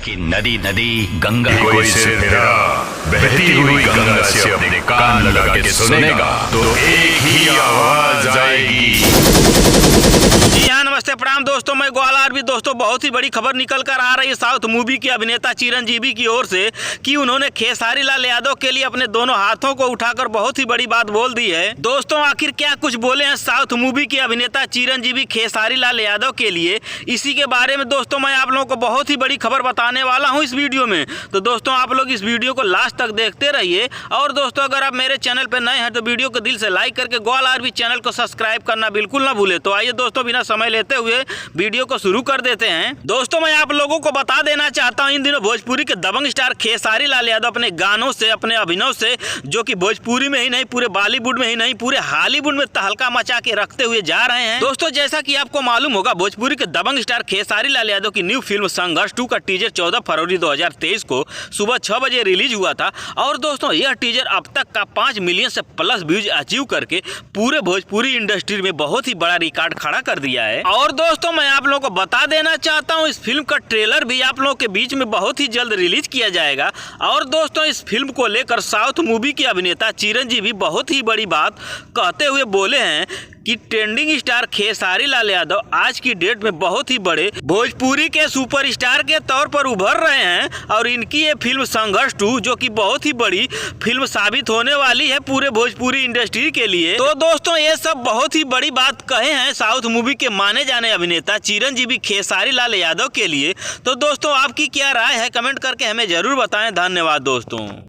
कि नदी नदी गंगा कोई सिर मेरा बहती हुई गंगा से अपने कान लगा के सुनेगा तो एक ही आवाज आएगी। जी हाँ, नमस्ते प्रणाम दोस्तों, मैं ग्वाला भी। दोस्तों, बहुत ही बड़ी खबर निकल कर आ रही है साउथ मूवी के अभिनेता चिरंजीवी की ओर से कि उन्होंने खेसारी लाल यादव के लिए अपने दोनों हाथों को उठाकर बहुत ही बड़ी बात बोल दी है। दोस्तों, आखिर क्या कुछ बोले हैं साउथ मूवी के अभिनेता चिरंजीवी खेसारी लाल यादव के लिए, इसी के बारे में दोस्तों मैं आप लोगों को बहुत ही बड़ी खबर बताने वाला हूँ इस वीडियो में। तो दोस्तों, आप लोग इस वीडियो को लास्ट तक देखते रहिए। और दोस्तों, अगर आप मेरे चैनल पर नए हैं तो वीडियो को दिल से लाइक करके ग्वाला भी चैनल को सब्सक्राइब करना बिल्कुल ना भूले। तो आइए दोस्तों, बिना समय लेते हुए वीडियो को शुरू कर देते हैं। दोस्तों, मैं आप लोगों को बता देना चाहता हूं, इन दिनों भोजपुरी के दबंग स्टार खेसारी लाल यादव अपने गानों से, अपने अभिनव से, जो कि भोजपुरी में ही नहीं पूरे बॉलीवुड में ही नहीं पूरे हॉलीवुड में तहलका मचा के रखते हुए जा रहे हैं। दोस्तों, जैसा कि आपको मालूम होगा, भोजपुरी के दबंग स्टार खेसारी लाल यादव की न्यू फिल्म संघर्ष 2 का टीजर 14 फरवरी 2023 को सुबह 6 बजे रिलीज हुआ था। और दोस्तों, यह टीजर अब तक का 5 मिलियन से प्लस व्यूज अचीव करके पूरे भोजपुरी इंडस्ट्री में बहुत ही बड़ा रिकॉर्ड खड़ा कर दिया है। और दोस्तों, मैं आप लोगों को बता देना चाहता हूं, इस फिल्म का ट्रेलर भी आप लोगों के बीच में बहुत ही जल्द रिलीज किया जाएगा। और दोस्तों, इस फिल्म को लेकर साउथ मूवी के अभिनेता चिरंजीवी बहुत ही बड़ी बात कहते हुए बोले हैं कि ट्रेंडिंग स्टार खेसारी लाल यादव आज की डेट में बहुत ही बड़े भोजपुरी के सुपरस्टार के तौर पर उभर रहे हैं। और इनकी ये फिल्म संघर्ष 2 जो कि बहुत ही बड़ी फिल्म साबित होने वाली है पूरे भोजपुरी इंडस्ट्री के लिए। तो दोस्तों, ये सब बहुत ही बड़ी बात कहे हैं साउथ मूवी के माने जाने अभिनेता चिरंजीवी खेसारी लाल यादव के लिए। तो दोस्तों, आपकी क्या राय है कमेंट करके हमें जरूर बताएं। धन्यवाद दोस्तों।